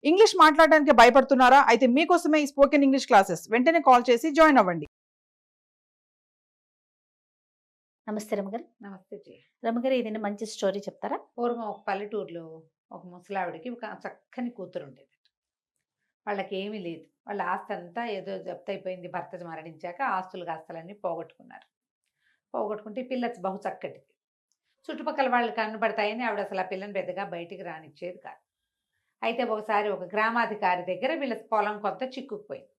English మాట్లాడడానికి భయపడుతున్నారా? అయితే మీకోసమే ఈ స్పోకెన్ ఇంగ్లీష్ క్లాసెస్. వెంటనే కాల్ చేసి జాయిన్ అవ్వండి. నమస్తే రమగారు. నమస్తే జీ. రమగారు, ఏదైనా మంచి స్టోరీ చెప్తారా? పూర్వం ఒక పల్లెటూరులో ఒక ముసలావిడికి ఒక చక్కని కూతురు ఉండేది. వాళ్ళకి ఏమీ లేదు. వాళ్ళ ఆస్తి అంతా ఏదో జప్తయిపోయింది. భర్త మరణించాక ఆస్తులన్నీ పోగొట్టుకున్నారు. పోగొట్టుకుంటే ఈ పిల్ల బహు చక్కటిది. చుట్టుపక్కల వాళ్ళు కనపడతాయని ఆవిడ అసలు ఆ పిల్లని పెద్దగా బయటికి రానిచ్చేది కాదు. అయితే ఒకసారి ఒక గ్రామాధికారి దగ్గర వీళ్ళ పొలం కొంత చిక్కుకుపోయింది.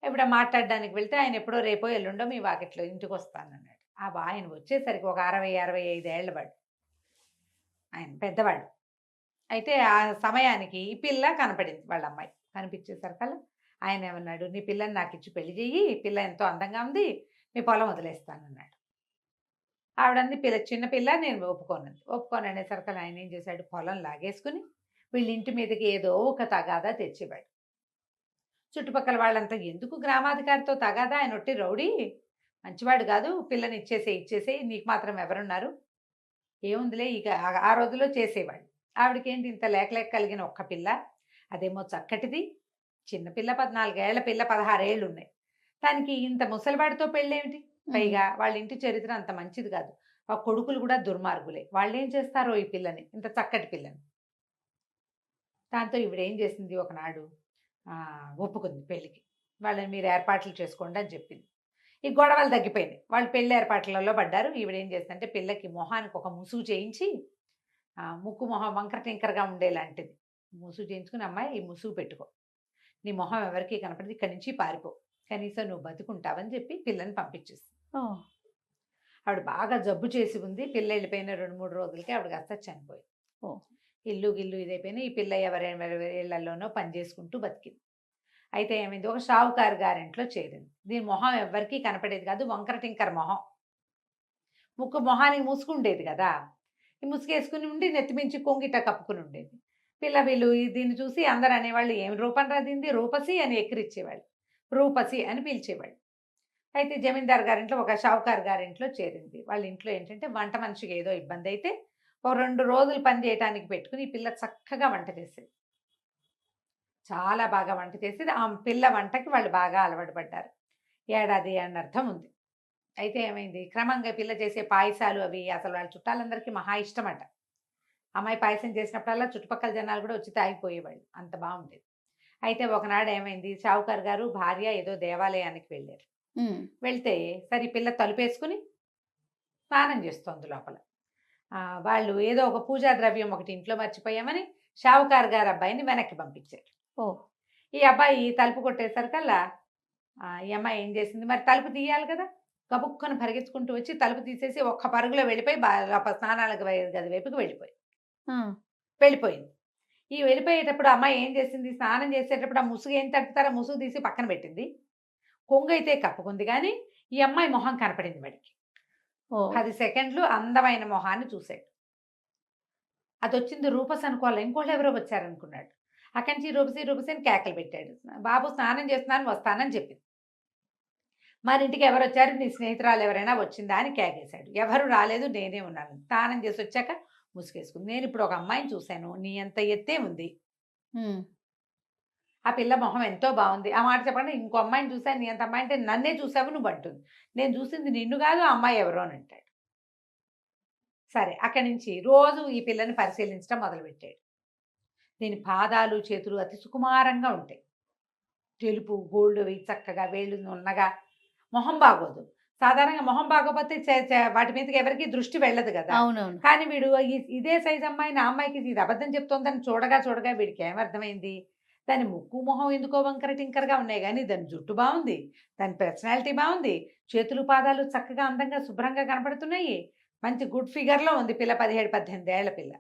ఇప్పుడు మాట్లాడడానికి వెళ్తే ఆయన ఎప్పుడో రేపో ఎల్లుండో మీ వాకిట్లో ఇంటికి వస్తానన్నాడు. ఆయన వచ్చేసరికి ఒక 60-65 ఏళ్ళ వాడు. ఆయన పెద్దవాడు. అయితే ఆ సమయానికి ఈ పిల్ల కనపడింది. వాళ్ళ అమ్మాయి కనిపించేసరికల్లా ఆయన ఏమన్నాడు, నీ పిల్లని నాకు ఇచ్చి పెళ్లి చెయ్యి, పిల్ల ఎంతో అందంగా ఉంది, మీ పొలం వదిలేస్తానన్నాడు. ఆవిడంది చిన్న పిల్ల, నేను ఒప్పుకోను అనేసరికల్లా ఆయన ఏం చేశాడు, పొలం లాగేసుకుని వీళ్ళ ఇంటి మీదకి ఏదో ఒక తగాదా తెచ్చేవాడు. చుట్టుపక్కల వాళ్ళంతా ఎందుకు గ్రామాధికారితో తగాదా, ఆయన ఒట్టి రౌడీ, మంచివాడు కాదు, పిల్లని ఇచ్చేసేయి, నీకు మాత్రం ఎవరున్నారు, ఏముందిలే ఇక ఆ రోజుల్లో చేసేవాడు. ఆవిడకేంటి ఇంత లేక కలిగిన ఒక్క పిల్ల, అదేమో చక్కటిది, చిన్నపిల్ల, 14 ఏళ్ల పిల్ల, 16 ఏళ్ళు ఉన్నాయి. దానికి ఇంత ముసలివాడితో పెళ్ళేమిటి? పైగా వాళ్ళ ఇంటి చరిత్ర అంత మంచిది కాదు, ఆ కొడుకులు కూడా దుర్మార్గులే. వాళ్ళు ఏం చేస్తారో ఈ పిల్లని, ఇంత చక్కటి పిల్లని. దాంతో ఈవిడేం చేసింది, ఒకనాడు ఒప్పుకుంది పెళ్ళికి. వాళ్ళని మీరు ఏర్పాట్లు చేసుకోండి అని చెప్పింది. ఈ గొడవలు తగ్గిపోయినాయి. వాళ్ళు పెళ్లి ఏర్పాట్లలో పడ్డారు. ఈవిడేం చేస్తుందంటే పిల్లకి మొహానికి ఒక ముసుగు చేయించి, ముక్కు మొహం వంకర టింకరగా ఉండేలాంటిది ముసుగు చేయించుకుని, అమ్మాయి ఈ ముసుగు పెట్టుకో, నీ మొహం ఎవరికి కనపడదు, ఇక్కడి నుంచి పారిపో, కనీసం నువ్వు బతుకుంటావని చెప్పి పిల్లని పంపించేస్తుంది. ఆవిడ బాగా జబ్బు చేసి ఉంది. పిల్ల వెళ్ళిపోయిన 2-3 రోజులకి ఆవిడ కాస్త చనిపోయింది. ఇల్లు ఇదైపోయినా ఈ పిల్ల ఎవరెవరి ఇళ్లలోనో పని చేసుకుంటూ బతికింది. అయితే ఏమైంది, ఒక షావుకారు గారింట్లో చేరింది. దీని మొహం ఎవ్వరికీ కనపడేది కాదు, వంకర టింకర మొహం. మొహానికి ముసుగుండేది కదా, ఈ ముసుగేసుకుని ఉండి నెత్తిమించి కొంగిట కప్పుకుని ఉండేది. వీళ్ళు దీన్ని చూసి అందరు అనేవాళ్ళు, ఏం రూపం రాదింది, రూపసి అని ఎక్కిరిచ్చేవాళ్ళు, రూపసి అని పిలిచేవాళ్ళు. అయితే జమీందార్ గారింట్లో, ఒక షావుకారు గారింట్లో చేరింది. వాళ్ళ ఇంట్లో ఏంటంటే వంట మనిషికి ఏదో ఇబ్బంది అయితే ఒక 2 రోజులు పని చేయడానికి పెట్టుకుని ఈ పిల్ల చక్కగా వంట చేసేది, చాలా బాగా వంట చేసేది. ఆ పిల్ల వంటకి వాళ్ళు బాగా అలవాటు పడ్డారు. ఏడాది అర్థం ఉంది. అయితే ఏమైంది, క్రమంగా పిల్ల చేసే పాయసాలు అవి అసలు వాళ్ళ చుట్టాలందరికీ మహా ఇష్టమట. అమ్మాయి పాయసం చేసినప్పుడల్లా చుట్టుపక్కల జనాలు కూడా వచ్చి తాగిపోయేవాళ్ళు, అంత బాగుండేది. అయితే ఒకనాడు ఏమైంది, షావుకారు గారు భార్య ఏదో దేవాలయానికి వెళ్ళారు. వెళ్తే సరే పిల్ల తలుపేసుకుని స్నానం చేస్తోంది లోపల. వాళ్ళు ఏదో ఒక పూజా ద్రవ్యం ఒకటి ఇంట్లో మర్చిపోయామని షావుకారు గారు అబ్బాయిని వెనక్కి పంపించారు. ఈ అబ్బాయి తలుపు కొట్టేసరికల్లా ఈ అమ్మాయి ఏం చేసింది, మరి తలుపు తీయాలి కదా, గబుక్కను పరిగెత్తుకుంటూ వచ్చి తలుపు తీసేసి ఒక్క పరుగులో వెళ్ళిపోయి స్నానాలకు గది వైపుకి వెళ్ళిపోయింది. ఈ వెళ్ళిపోయేటప్పుడు అమ్మాయి ఏం చేసింది, స్నానం చేసేటప్పుడు ఆ ముసుగు ఏం తట్టుతారో ముసుగు తీసి పక్కన పెట్టింది. కొంగు అయితే కప్పుకుంది, కానీ ఈ అమ్మాయి మొహం కనపడింది వాడికి. 10 సెకండ్లు అందమైన మొహాన్ని చూశాడు. అది వచ్చింది రూపస్ అనుకోవాలి, ఇంకోళ్ళు ఎవరో వచ్చారనుకున్నాడు. అక్కడి నుంచి రూపసి అని కేకలు పెట్టాడు. బాబు స్నానం చేస్తున్నాను, వస్తానని చెప్పింది. మరి ఇంటికి ఎవరు వచ్చారు, నీ స్నేహితురాలు ఎవరైనా వచ్చిందా అని కేకేశాడు. ఎవరు రాలేదు, నేనే ఉన్నాను. స్నానం చేసి వచ్చాక ముసుగేసుకుంది. నేను ఇప్పుడు ఒక అమ్మాయిని చూశాను, నీ అంత ఎత్తే ఉంది, ఆ పిల్ల మొహం ఎంతో బాగుంది. ఆ మాట చెప్పండి, ఇంకో అమ్మాయిని చూశాను, నీ అంత అమ్మాయి అంటే నన్నే చూసావు నువ్వు అంటుంది. నేను చూసింది నిన్ను కాదు, ఆ అమ్మాయి ఎవరో అని అంటాడు. సరే, అక్కడి నుంచి రోజు ఈ పిల్లని పరిశీలించడం మొదలుపెట్టాడు. దీని పాదాలు చేతులు అతి సుకుమారంగా ఉంటాయి, తెలుపు గోల్డ్ అవి చక్కగా, వేళ్ళు ఉన్నగా. మొహం బాగోదు, సాధారణంగా మొహం బాగోపోతే వాటి మీదకి ఎవరికి దృష్టి వెళ్ళదు కదా. కానీ వీడు ఇదే సైజ్ అమ్మాయి, నా అమ్మాయికి ఇది అబద్ధం చెప్తోందని చూడగా వీడికి ఏమర్థమైంది, దాని ముక్కు మొహం ఎందుకో వంకర టింకరగా ఉన్నాయి, కానీ దాని జుట్టు బాగుంది, దాని పర్సనాలిటీ బాగుంది, చేతులు పాదాలు చక్కగా అందంగా శుభ్రంగా కనపడుతున్నాయి, మంచి గుడ్ ఫిగర్లో ఉంది పిల్ల, 17-18 ఏళ్ల పిల్ల.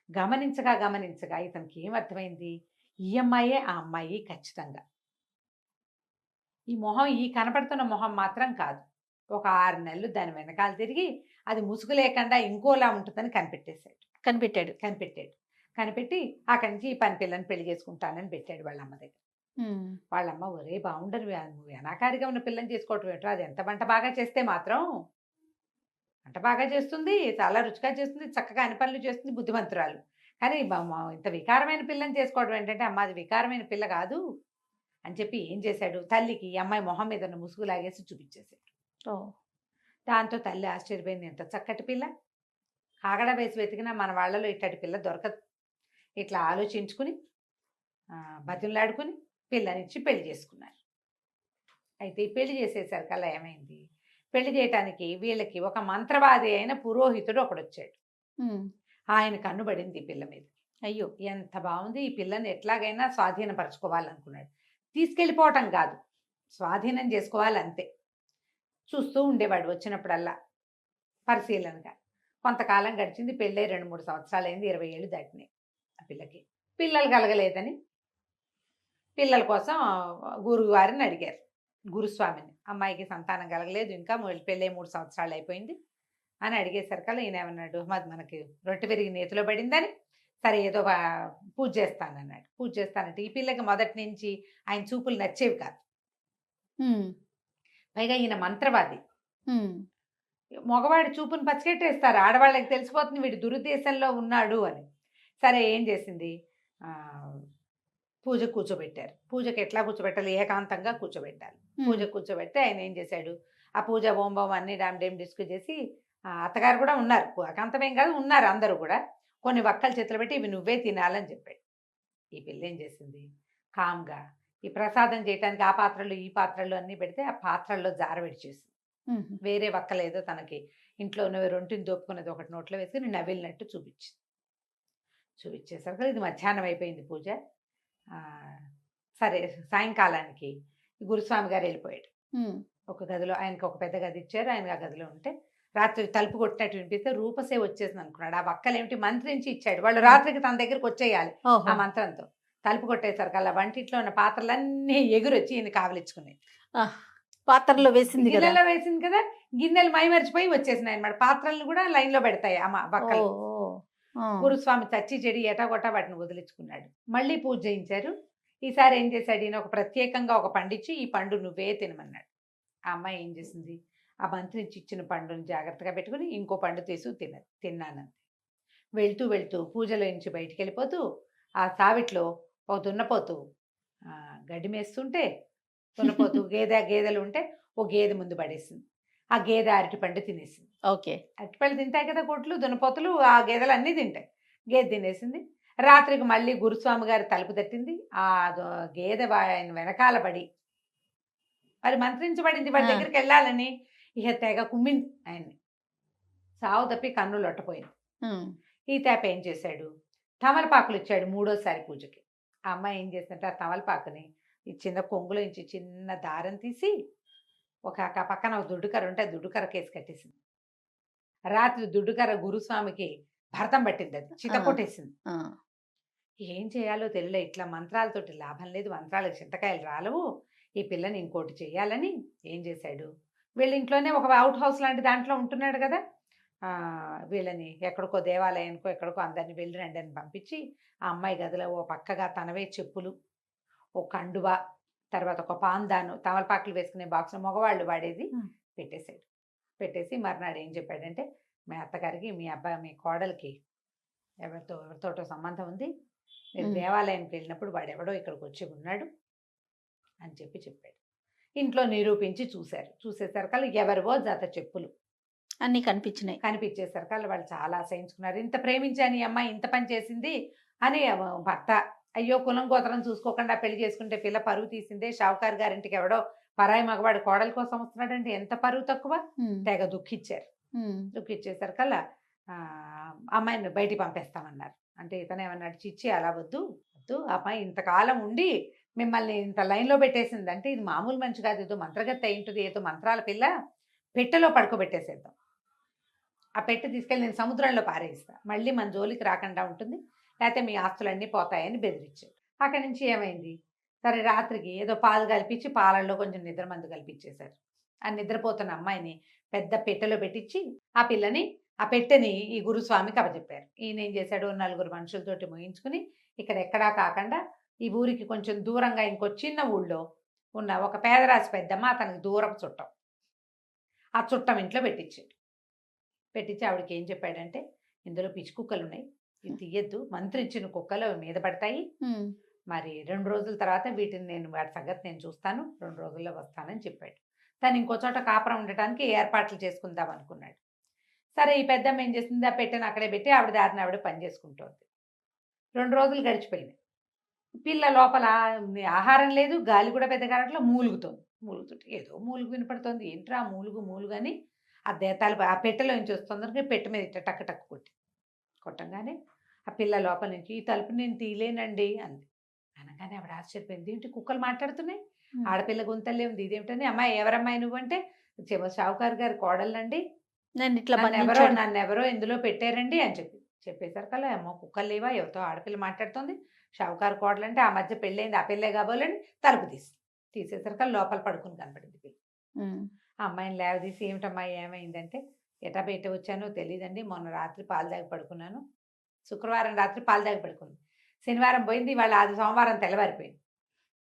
గమనించగా ఇతనికి ఏమర్థమైంది, ఈ అమ్మాయే ఆ అమ్మాయి ఖచ్చితంగా. ఈ మొహం, ఈ కనపడుతున్న మొహం మాత్రం కాదు. ఒక 6 నెలలు దాని వెనకాల తిరిగి అది ముసుగు లేకుండా ఇంకోలా ఉంటుందని కనిపెట్టి అక్కడి నుంచి ఈ పని పిల్లని పెళ్లి చేసుకుంటానని పెట్టాడు వాళ్ళ అమ్మ దగ్గర. వాళ్ళమ్మ, ఒరే బాగుండరు, నువ్వు అనాకారిగా ఉన్న పిల్లని చేసుకోవటం ఏంటో, అది ఎంత వంట బాగా చేస్తే మాత్రం, వంట బాగా చేస్తుంది, చాలా రుచిగా చేస్తుంది, చక్కగా అన్ని పనులు చేస్తుంది, బుద్ధిమంతురాలు, కానీ ఇంత వికారమైన పిల్లని చేసుకోవడం ఏంటంటే, అమ్మ అది వికారమైన పిల్ల కాదు అని చెప్పి ఏం చేశాడు, తల్లికి ఈ అమ్మాయి మొహం మీద ఉన్న ముసుగు లాగేసి చూపించేశాడు. ఓ దాంతో తల్లి ఆశ్చర్యపోయింది, ఎంత చక్కటి పిల్ల, కాగడ వేసి వెతికినా మన వాళ్ళలో ఇట్టటి పిల్ల దొరకదు. ఇట్లా ఆలోచించుకుని బతిమలాడుకుని పిల్లనిచ్చి పెళ్లి చేసుకున్నారు. అయితే ఈ పెళ్లి చేసేసరికల్లా ఏమైంది, పెళ్లి చేయటానికి వీళ్ళకి ఒక మంత్రవాది అయిన పురోహితుడు ఒకడొచ్చాడు. ఆయన కన్నుబడింది ఈ పిల్ల మీద. అయ్యో ఎంత బాగుంది, ఈ పిల్లని ఎట్లాగైనా స్వాధీనపరచుకోవాలనుకున్నాడు. తీసుకెళ్ళిపోవటం కాదు, స్వాధీనం చేసుకోవాలి అంతే. చూస్తూ ఉండేవాడు వచ్చినప్పుడల్లా పరిశీలనగా. కొంతకాలం గడిచింది, పెళ్ళై 2-3 సంవత్సరాలు అయింది, 20 ఏళ్ళు దాటినాయి. ఆ పిల్లకి పిల్లలు కలగలేదని పిల్లల కోసం గురువారిని అడిగారు, గురుస్వామిని. అమ్మాయికి సంతానం కలగలేదు, ఇంకా పెళ్ళై 3 సంవత్సరాలు అయిపోయింది అని అడిగేసరికల్లా ఈయన ఏమన్నాడు, మాది మనకి రొట్టె విరిగి నేతిలో పడిందని, సరే ఏదో పూజ చేస్తానన్నాడు. పూజ చేస్తానంటే ఈ పిల్లకి మొదటి నుంచి ఆయన చూపులు నచ్చేవి కాదు. పైగా ఈయన మంత్రవాది, మగవాడి చూపును పచ్చికెట్టేస్తారు, ఆడవాళ్ళకి తెలిసిపోతుంది వీడు దురుద్దేశంలో ఉన్నాడు అని. సరే ఏం చేసింది, పూజ కూర్చోబెట్టారు. పూజకి ఎట్లా కూర్చోబెట్టాలి, ఏకాంతంగా కూర్చోబెట్టాలి. పూజ కూర్చోబెడితే ఆయన ఏం చేశాడు, ఆ పూజ బొంబం అన్ని డామ్ డిస్కు చేసి, అత్తగారు కూడా ఉన్నారు, ఏకాంతమేం కాదు ఉన్నారు అందరూ కూడా, కొన్ని వక్కలు చేతులు పెట్టి ఇవి నువ్వే తినాలని చెప్పాడు. ఈ పిల్ల ఏం చేసింది, కామ్గా ఈ ప్రసాదం చేయడానికి ఆ పాత్రలు ఈ పాత్రలు అన్నీ పెడితే ఆ పాత్రల్లో జారబెడిచేసింది. వేరే వక్కలేదో తనకి ఇంట్లో ఉన్నవి రొంటిని దోపుకున్నది ఒకటి నోట్లో వేసుకుని నవ్విలినట్టు చూపించింది. చూపించేసరికి ఇది మధ్యాహ్నం అయిపోయింది పూజ. సరే సాయంకాలానికి గురుస్వామి గారు వెళ్ళిపోయాడు. ఒక గదిలో ఆయనకు ఒక పెద్ద గది ఇచ్చారు, ఆయన ఆ గదిలో ఉంటే రాత్రి తలుపు కొట్టినట్టు వినిపిస్తే రూపసే వచ్చేసింది అనుకున్నాడు. ఆ వక్కలేమిటి మంత్రించి ఇచ్చాడు, వాళ్ళు రాత్రికి తన దగ్గరికి వచ్చేయాలి ఆ మంత్రంతో. తలుపు కొట్టేసరికల్లా వంటింట్లో ఉన్న పాత్రలన్నీ ఎగురొచ్చి ఈయన కావలించుకున్నాయి. పాత్రలో వేసింది కదా, గిన్నెలో వేసింది కదా, గిన్నెలు మైమరిచిపోయి వచ్చేసినాయి అనమాట. పాత్రలను కూడా లైన్ లో పెడతాయి అమ్మ వక్కలు. గురుస్వామి చచ్చి చెడి ఎటాగొట్టా వాటిని వదిలించుకున్నాడు. మళ్ళీ పూజ చేయించారు. ఈసారి ఏం చేశాడు, ఈయన ఒక ప్రత్యేకంగా ఒక పండిచ్చి ఈ పండు నువ్వే తినమన్నాడు. ఆ అమ్మాయి ఏం చేసింది, ఆ మంత్రించి ఇచ్చిన పండుని జాగ్రత్తగా పెట్టుకుని ఇంకో పండు తీసు తిన్నానంతే. వెళ్తూ వెళ్తూ పూజలో నుంచి బయటికి వెళ్ళిపోతూ ఆ సావిట్లో ఒక దున్నపోతూ గడ్డి మేస్తుంటే, దున్నపోతూ గేదెలు ఉంటే ఓ గేదె ముందు పడేసింది. ఆ గేదె అరటి పండు తినేసింది. ఓకే, అరటిపళ్ళు తింటాయి కదా కొట్లు, దున్నపోతులు, ఆ గేదెలు అన్నీ తింటాయి. గేదె తినేసింది. రాత్రికి మళ్ళీ గురుస్వామి గారి తలుపు తట్టింది. ఆ గేదె ఆయన వెనకాల పడి మరి మంత్రించబడింది, వాడి దగ్గరికి వెళ్ళాలని ఇక తెగ కుమ్మింది ఆయన్ని. సావు తప్పి కన్ను లొట్టపోయింది. ఈ తేప ఏం చేశాడు, తమలపాకులు ఇచ్చాడు 3వసారి పూజకి. ఆ అమ్మాయి ఏం చేసిందంటే ఆ తమలపాకుని ఈ చిన్న కొంగులో నుంచి చిన్న దారం తీసి ఒక పక్కన ఒక దుడ్డుకర్ర ఉంటే దుడ్డుకర్ర కేసు కట్టేసింది. రాత్రి దుడ్డుకర్ర గురుస్వామికి భరతం పట్టింది, అది చితకొట్టేసింది. ఏం చేయాలో తెలియలే, ఇట్లా మంత్రాలతోటి లాభం లేదు, మంత్రాలకు చింతకాయలు రాలవు, ఈ పిల్లని ఇంకోటి చేయాలని ఏం చేశాడు, వీళ్ళ ఇంట్లోనే ఒక అవుట్ హౌస్ లాంటి దాంట్లో ఉంటున్నాడు కదా, వీళ్ళని ఎక్కడికో దేవాలయానికో ఎక్కడికో అందరిని వెళ్ళి రండి అని పంపించి ఆ అమ్మాయి గదిలో ఓ పక్కగా తనవే చెప్పులు, ఓ కండువ, తర్వాత ఒక పాందాను, తమలపాకులు వేసుకునే బాక్స్ మగవాళ్ళు వాడేది పెట్టేశాడు. పెట్టేసి మర్నాడు ఏం చెప్పాడంటే, మీ అత్తగారికి మీ అబ్బాయి మీ కోడలికి ఎవరితోటో సంబంధం ఉంది, మీరు దేవాలయానికి వెళ్ళినప్పుడు వాడు ఎవడో ఇక్కడికి వచ్చి ఉన్నాడు అని చెప్పాడు. ఇంట్లో నిరూపించి చూసేసరికల్లా ఎవరివో జత చెప్పులు అన్నీ కనిపించేసరికల్లా వాళ్ళు చాలా అసహించుకున్నారు. ఇంత ప్రేమించాను ఈ అమ్మాయి ఇంత పని చేసింది అని భర్త, అయ్యో కులం గోత్రం చూసుకోకుండా పెళ్లి చేసుకుంటే పిల్ల పరువు తీసిందే, షావుకారు గారింటికి ఎవడో పరాయి మగవాడు కోడల కోసం వస్తున్నాడంటే ఎంత పరువు తక్కువ, తెగ దుఃఖించారు. దుఃఖించేసరికల్లా అమ్మాయిని బయటికి పంపేస్తామన్నారు. అంటే ఇతనేమన్నాడు, చిచ్చి అలా వద్దు, అమ్మాయి ఇంతకాలం ఉండి మిమ్మల్ని ఇంత లైన్లో పెట్టేసింది అంటే ఇది మామూలు మనిషి కాదు, ఏదో మంత్రగత్తి అయి ఉంటుంది, ఏదో మంత్రాల పిల్ల, పెట్టెలో పడుకోబెట్టేసేద్దాం, ఆ పెట్టె తీసుకెళ్ళి నేను సముద్రంలో పారేస్తా, మళ్ళీ మన జోలికి రాకుండా ఉంటుంది, లేకపోతే మీ ఆస్తులన్నీ పోతాయని బెదిరించాడు. అక్కడి నుంచి ఏమైంది, సరే రాత్రికి ఏదో పాలు కలిపించి పాలల్లో కొంచెం నిద్రమందు కల్పించేశారు. ఆ నిద్రపోతున్న అమ్మాయిని పెద్ద పెట్టెలో పెట్టించి ఆ పిల్లని ఆ పెట్టెని ఈ గురుస్వామికి అప్పచెప్పారు. ఈయన ఏం చేశాడు, 4 మనుషులతోటి మోయించుకుని ఇక్కడ ఎక్కడా కాకుండా ఈ ఊరికి కొంచెం దూరంగా ఇంకో చిన్న ఊళ్ళో ఉన్న ఒక పేదరాశి పెద్దమ్మ అతనికి దూరపు చుట్టం, ఆ చుట్టం ఇంట్లో పెట్టించాడు. పెట్టించి ఆవిడకి ఏం చెప్పాడంటే, ఇందులో పిచ్చి కుక్కలు ఉన్నాయి, ఇది తీయద్దు, మంత్రించిన కుక్కలు అవి మీద పడతాయి. ఉమ్, మరి 2 రోజుల తర్వాత వీటిని వాటి సంగతి నేను చూస్తాను, 2 రోజుల్లో వస్తానని చెప్పాడు. తను ఇంకో చోట కాపురం ఉండటానికి ఏర్పాట్లు చేసుకుందాం అనుకున్నాడు. సరే, ఈ పెద్దమ్మ ఏం చేసింది, ఆ పెట్టెను అక్కడే పెట్టి ఆవిడ దారిని ఆవిడ పని చేసుకుంటోంది. 2 రోజులు గడిచిపోయినాయి. పిల్ల లోపల ఆహారం లేదు, గాలి కూడా పెద్దగా రావట్లే, మూలుగుతుంటే ఏదో మూలుగు వినపడుతోంది. ఏంట్రా మూలుగు అని ఆ దేతాలు ఆ పెట్టెలో నుంచి వస్తుంది, పెట్టె మీద ఇట్ట టక్ టక్ కొట్టంగానే ఆ పిల్ల లోపల నుంచి, ఈ తలుపు నేను తీయలేనండి అంది. అనగానే ఆవిడ ఆశ్చర్యపోయింది, ఏంటి కుక్కలు మాట్లాడుతున్నాయి, ఉమ్. ఆడపిల్ల గుంతలే ఉంది, ఇదేమిటని. అమ్మాయి ఎవరమ్మాయి నువ్వంటే, షావుకారు గారి కోడళ్ళండి, నన్ను ఇట్లా బంధించాడు. నన్నెవరో ఇందులో పెట్టారండి అని చెప్పేసరికల్లా, అమ్మో కుక్కలు లేవా, ఎవరితో ఆడపిల్ల మాట్లాడుతోంది, షావుకారు కోడలంటే ఆ మధ్య పెళ్ళైంది, ఆ పెళ్ళే కాబోలని తలుపు తీసేసరికల్లా లోపల పడుకుని కనపడింది పిల్ల. ఉమ్, ఆ అమ్మాయిని లేవదీసి, ఏమిటమ్మాయి ఏమైందంటే, ఎటా బయట వచ్చానో తెలియదండి, మొన్న రాత్రి పాలు తాగి పడుకున్నాను, శుక్రవారం రాత్రి పాలు తాగి పడుకుంది, శనివారం పోయింది, ఇవాళ అది సోమవారం తెల్లవారిపోయింది.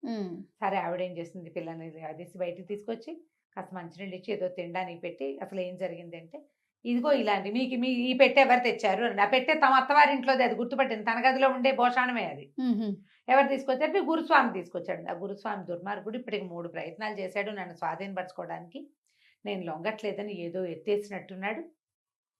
ఉమ్, సరే, ఆవిడేం చేస్తుంది, పిల్లని లేవదీసి బయటికి తీసుకొచ్చి కాస్త మంచినీళ్ళు ఇచ్చి ఏదో తినడానికి పెట్టి, అసలు ఏం జరిగింది అంటే, ఇదిగో ఇలాంటి మీ ఈ పెట్టె ఎవరు తెచ్చారు అని. ఆ పెట్టె తమ అత్తవారింట్లోది, అది గుర్తుపట్టింది, తన గదిలో ఉండే భోషాణమే అది. ఉహుం, ఎవరు తీసుకొచ్చారు, మీ గురుస్వామి తీసుకొచ్చాడు. ఆ గురుస్వామి దుర్మార్గుడు ఇప్పటికి 3 ప్రయత్నాలు చేశాడు నన్ను స్వాధీనపరచుకోవడానికి, నేను లొంగట్లేదని ఏదో ఎత్తేసినట్టున్నాడు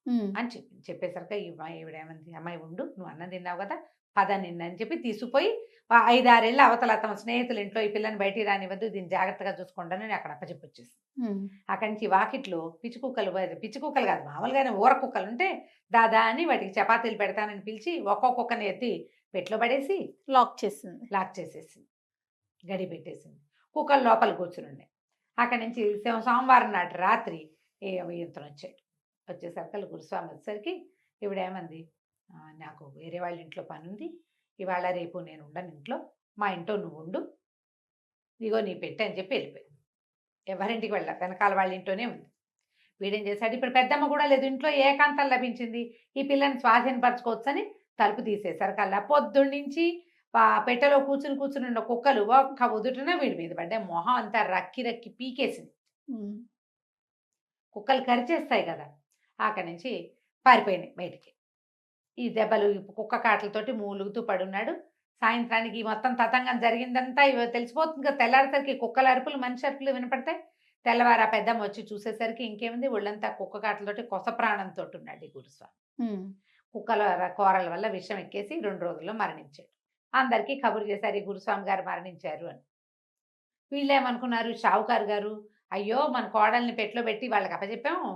ఉమ్, అని చెప్పేసరికి ఈవిడేమంది, అమ్మాయి ఉండు, నువ్వు అన్నం తిన్నావు కదా, పద నిన్నని చెప్పి తీసుకుపోయి 5-6 ఏళ్ళ అవతల తమ స్నేహితుల ఇంట్లో ఈ పిల్లని బయటికి రానివ్వద్దు, దీన్ని జాగ్రత్తగా చూసుకుంటాను అని అక్కడ అప్పచెప్పొచ్చేసి, ఉమ్, అక్కడి నుంచి వాకిట్లో పిచ్చి కుక్కలు కాదు, మామూలుగానే ఊర కుక్కలు ఉంటే దాదా అని వాటికి చపాతీలు పెడతానని పిలిచి ఒక్కొక్కని ఎత్తి పెట్లో పడేసి లాక్ చేసింది. లాక్ చేసేసింది, గడి పెట్టేసింది. కుక్కలు లోపల కూర్చుని ఉండే. అక్కడి నుంచి సోమవారం నాటి రాత్రి ఇతను వచ్చేసరికి గురుస్వామి వచ్చేసరికి ఈవిడేమంది, నాకు వేరే వాళ్ళ ఇంట్లో పని ఉంది, ఇవాళ రేపు నేను ఉండను ఇంట్లో, మా ఇంట్లో నువ్వు ఉండు, ఇదిగో నీ పెట్టే అని చెప్పి వెళ్ళిపోయింది. ఎవరింటికి వెనకాల వాళ్ళ ఇంట్లోనే ఉంది. వీడేం చేశాడు, ఇప్పుడు పెద్దమ్మ కూడా లేదు ఇంట్లో, ఏకాంతం లభించింది, ఈ పిల్లని స్వాధీనపరచుకోవచ్చని తలుపు తీసేసరికల్లా పొద్దున్నుంచి పెట్టెలో కూర్చుని ఉన్న కుక్కలు ఒక్క ఉదుటిన వీడి మీద పడ్డాయి. మొహం అంతా రక్కి పీకేసింది. ఉమ్, కుక్కలు కరిచేస్తాయి కదా, అక్కడి నుంచి పారిపోయినాయి బయటికి. ఈ దెబ్బలు కుక్క కాటలతోటి మూలుగుతూ పడున్నాడు. సాయంత్రానికి మొత్తం తతంగం జరిగిందంతా తెలిసిపోతుంది కదా. తెల్లారేసరికి కుక్కల అరుపులు, మనిషి అరుపులు వినపడతాయి. తెల్లవారు ఆ పెద్దమ్మ వచ్చి చూసేసరికి ఇంకేముంది, ఒళ్ళంతా కుక్క కాటలతోటి కొస ప్రాణంతో ఉన్నాడు ఈ గురుస్వామి. ఉమ్, కుక్కల కోరల వల్ల విషం ఎక్కేసి 2 రోజుల్లో మరణించాడు. అందరికీ కబురు చేశారు, ఈ గురుస్వామి గారు మరణించారు అని. వీళ్ళేమనుకున్నారు, షావుకారు గారు, అయ్యో మన కోడల్ని పెట్లో పెట్టి వాళ్ళకి అప్పచెప్పాము,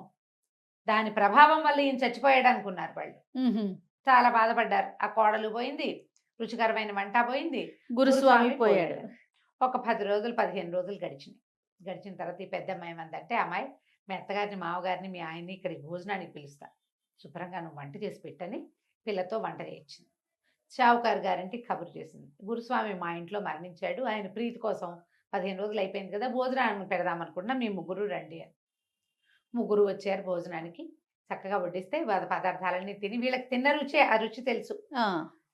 దాని ప్రభావం వల్ల ఈయన చచ్చిపోయాడు అనుకున్నారు వాళ్ళు. ఉహుం. చాలా బాధపడ్డారు. ఆ కోడలు పోయింది, రుచికరమైన వంట పోయింది, గురుస్వామి పోయాడు. ఒక 10 రోజులు 15 రోజులు గడిచిన తర్వాత ఈ పెద్దమ్మ ఏమందంటే, అమ్మాయి మీ అత్తగారిని, మామగారిని, మీ ఆయన్ని ఇక్కడికి భోజనానికి పిలుస్తా, శుభ్రంగా నువ్వు వంట చేసి పెట్టని పిల్లతో వంట చేయించింది. షావుకారు గారింటికి కబురు చేసింది, గురుస్వామి మా ఇంట్లో మరణించాడు, ఆయన ప్రీతి కోసం 15 రోజులు అయిపోయింది కదా, భోజనాన్ని పెడదాం అనుకుంటున్నా, మీ ముగ్గురు రండి అని. ముగ్గురు వచ్చారు భోజనానికి. చక్కగా వడ్డిస్తే పదార్థాలన్నీ తిని, వీళ్ళకి తిన్న రుచి ఆ రుచి తెలుసు. ఆ,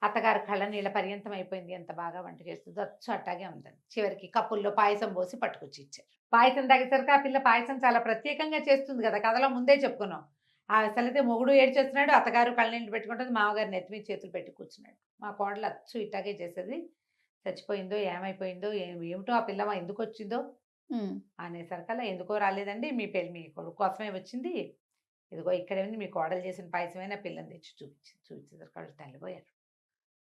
అత్తగారు కళ్ళ నీళ్ళ పర్యంతం అయిపోయింది, ఎంత బాగా వంట చేస్తుంది, అచ్చు అట్టాగే ఉందని. చివరికి కప్పుల్లో పాయసం పోసి పట్టుకొచ్చి ఇచ్చారు. పాయసం తాగేసరికి ఆ పిల్ల పాయసం చాలా ప్రత్యేకంగా చేస్తుంది కదా, కథలో ముందే చెప్పుకున్నాం. అసలైతే మొగుడు ఏడ్చేస్తున్నాడు, అత్తగారు కళ్ళనీళ్ళు పెట్టుకుంటుంది, మామగారు నెత్తిమీ చేతులు పెట్టి కూర్చున్నాడు. మా కోడలు అచ్చు ఇట్టాగే చేసేది, చచ్చిపోయిందో ఏమైపోయిందో ఏమిటో ఆ పిల్ల ఎందుకు వచ్చిందో ఉమ్, అనేసరికల్లా, ఎందుకో రాలేదండి, మీ కొడుకు కోసమే వచ్చింది, ఇదిగో ఇక్కడే ఉంది, మీ కోడలు చేసిన పాయసమైనా పిల్లని తెచ్చి చూపించేసరికి వాళ్ళు తల్లిపోయారు.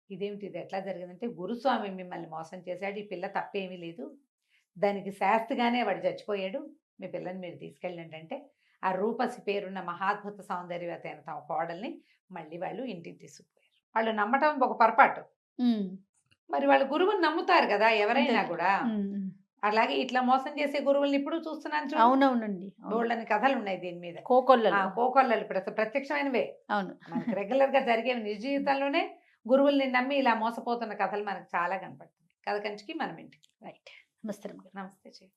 ఇదేమిటి, ఇది ఎట్లా జరిగిందంటే, గురుస్వామి మిమ్మల్ని మోసం చేశాడు, ఈ పిల్ల తప్పేమీ లేదు, దానికి శాస్తిగానే వాడు చచ్చిపోయాడు, మీ పిల్లని మీరు తీసుకెళ్ళండి అంటే, ఆ రూపసి పేరున్న మహాద్భుత సౌందర్యవతి అయిన తమ కోడల్ని మళ్ళీ వాళ్ళు ఇంటికి తీసుకుపోయారు. వాళ్ళు నమ్మటం ఒక పొరపాటు, ఉమ్, మరి వాళ్ళు గురువుని నమ్ముతారు కదా ఎవరైనా కూడా. ఉమ్, అలాగే ఇట్లా మోసం చేసే గురువుల్ని ఇప్పుడు చూస్తున్నాను చూడు. అవునవునండి. బోల్డని కథలు ఉన్నాయి దీని మీద. కోకొల్లలు. కోకొల్లలు ఇప్పుడు అసలు ప్రత్యక్షమైనవే, అవును. మనకి రెగ్యులర్ గా జరిగేవి. నిజ జీవితంలోనే గురువుల్ని నమ్మి ఇలా మోసపోతున్న కథలు మనకు చాలా కనపడుతుంది. కథ కంచికి మనం ఇంటికి. రైట్. నమస్తే. నమస్తే చెయ్యి.